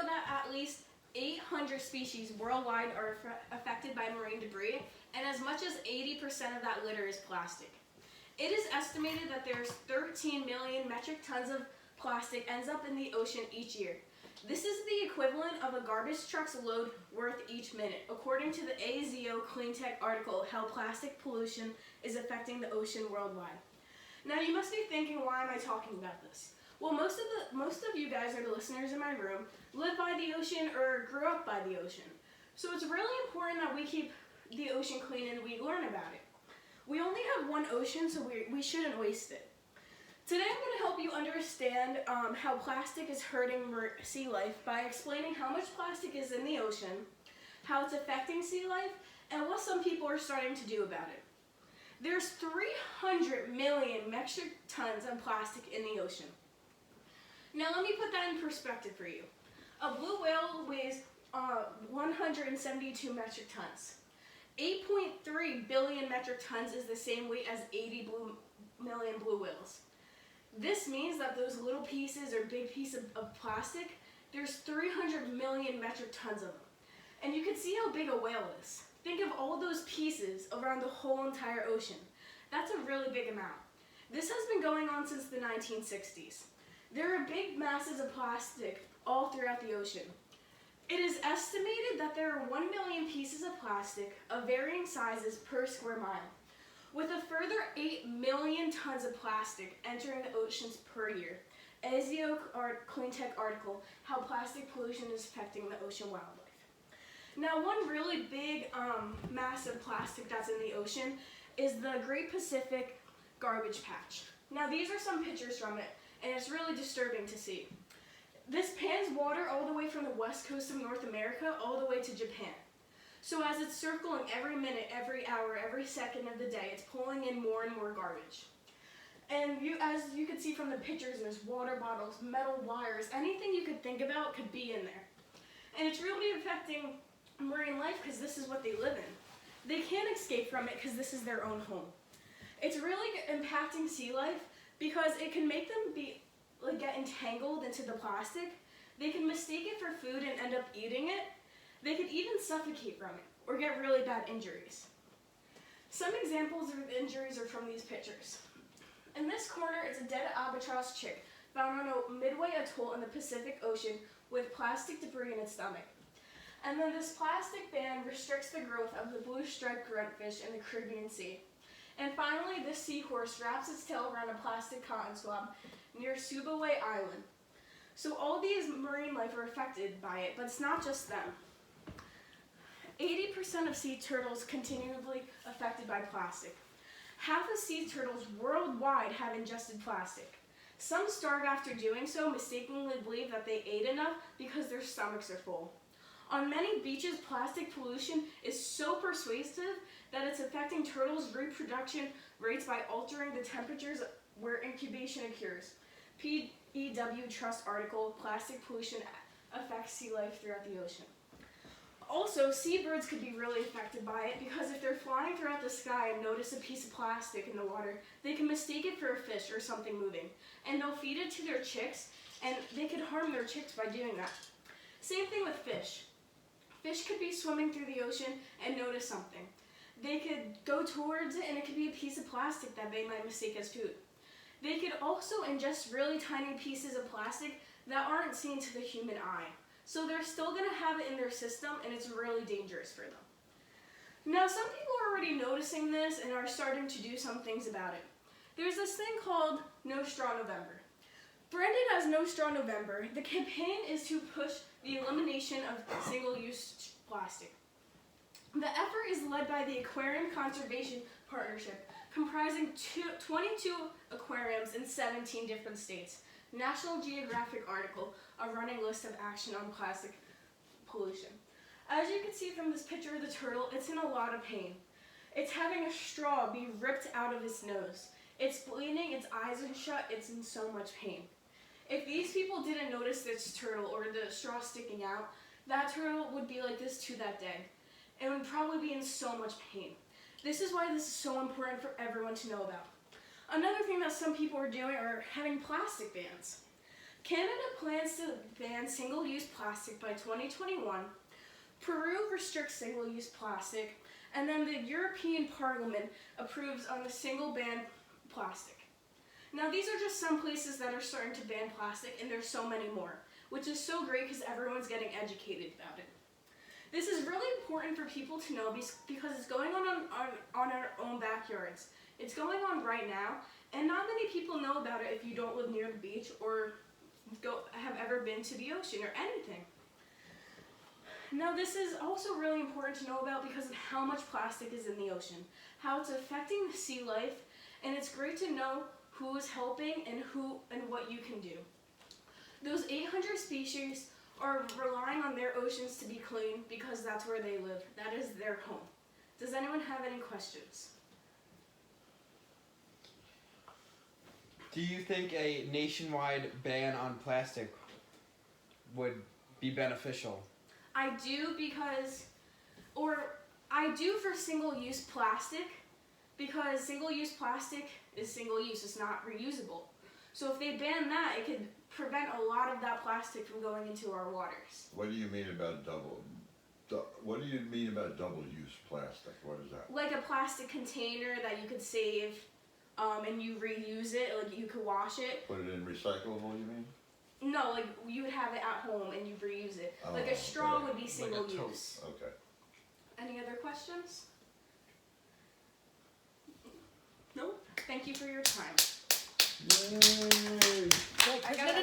that at least 800 species worldwide are affected by marine debris, and as much as 80% of that litter is plastic. It is estimated that there's 13 million metric tons of plastic ends up in the ocean each year. This is the equivalent of a garbage truck's load worth each minute, according to the AZO Cleantech article, How Plastic Pollution is Affecting the Ocean Worldwide. Now you must be thinking, why am I talking about this? Well, most of you guys are the listeners in my room, live by the ocean or grew up by the ocean. So it's really important that we keep the ocean clean and we learn about it. We only have one ocean, so we shouldn't waste it. Today I'm going to help you understand how plastic is hurting sea life by explaining how much plastic is in the ocean, how it's affecting sea life, and what some people are starting to do about it. There's 300 million metric tons of plastic in the ocean. Now let me put that in perspective for you. A blue whale weighs 172 metric tons. 8.3 billion metric tons is the same weight as 80 million blue whales. This means that those little pieces or big pieces of plastic, there's 300 million metric tons of them. And you can see how big a whale is. Think of all those pieces around the whole entire ocean. That's a really big amount. This has been going on since the 1960s. There are big masses of plastic all throughout the ocean. It is estimated that there are 1 million pieces of plastic of varying sizes per square mile, with a further 8 million tons of plastic entering the oceans per year. AZO Cleantech article, How Plastic Pollution is Affecting the Ocean Wildlife. Now, one really big mass of plastic that's in the ocean is the Great Pacific Garbage Patch. Now, these are some pictures from it, and it's really disturbing to see. This pans water all the way from the west coast of North America all the way to Japan. So as it's circling every minute, every hour, every second of the day, it's pulling in more and more garbage. And as you can see from the pictures, there's water bottles, metal wires, anything you could think about could be in there. And it's really affecting marine life because this is what they live in. They can't escape from it because this is their own home. It's really impacting sea life because it can make them get entangled into the plastic. They can mistake it for food and end up eating it. They could even suffocate from it or get really bad injuries. Some examples of injuries are from these pictures. In this corner is a dead albatross chick found on a Midway atoll in the Pacific Ocean with plastic debris in its stomach. And then this plastic ban restricts the growth of the blue-striped gruntfish in the Caribbean Sea. And finally, this seahorse wraps its tail around a plastic cotton swab near Subaway Island. So all these marine life are affected by it, but it's not just them. 80% of sea turtles continually affected by plastic. Half of sea turtles worldwide have ingested plastic. Some starve after doing so, mistakenly believe that they ate enough because their stomachs are full. On many beaches, plastic pollution is so pervasive that it's affecting turtles' reproduction rates by altering the temperatures where incubation occurs. PEW Trust article, Plastic Pollution Affects Sea Life Throughout the Ocean. Also, seabirds could be really affected by it because if they're flying throughout the sky and notice a piece of plastic in the water, they can mistake it for a fish or something moving. And they'll feed it to their chicks, and they could harm their chicks by doing that. Same thing with fish. Fish could be swimming through the ocean and notice something. They could go towards it, and it could be a piece of plastic that they might mistake as food. They could also ingest really tiny pieces of plastic that aren't seen to the human eye. So they're still going to have it in their system, and it's really dangerous for them. Now, some people are already noticing this and are starting to do some things about it. There's this thing called No Straw November. Branded as No Straw November, the campaign is to push the elimination of single-use plastic. The effort is led by the Aquarium Conservation Partnership, comprising 22 aquariums in 17 different states. National Geographic article, a running list of action on plastic pollution. As you can see from this picture of the turtle, it's in a lot of pain. It's having a straw be ripped out of its nose. It's bleeding, its eyes are shut, it's in so much pain. If these people didn't notice this turtle or the straw sticking out, that turtle would be like this to that day. It would probably be in so much pain. This is why this is so important for everyone to know about. Another thing that some people are doing are having plastic bans. Canada plans to ban single-use plastic by 2021. Peru restricts single-use plastic, and then the European Parliament approves on the single ban plastic. Now these are just some places that are starting to ban plastic, and there's so many more, which is so great because everyone's getting educated about it. This is really important for people to know because it's going on our own backyards. It's going on right now, and not many people know about it if you don't live near the beach or have ever been to the ocean or anything. Now this is also really important to know about because of how much plastic is in the ocean, how it's affecting the sea life, and it's great to know who is helping and what you can do. Those 800 species are relying on their oceans to be clean because that's where they live. That is their home. Does anyone have any questions? Do you think a nationwide ban on plastic would be beneficial? I do I do for single-use plastic, because single-use plastic is single-use, it's not reusable. So if they ban that, it could prevent a lot of that plastic from going into our waters. What do you mean about double-use plastic? What is that? Like a plastic container that you could save, and you reuse it, like you could wash it. Put it in recyclable, you mean? No, like you would have it at home and you reuse it. Oh, Like a straw okay. would be single use. Okay. Any other questions? No? Thank you for your time. Yay! I gotta.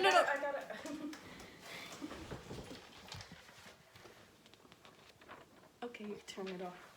Okay, you can turn it off.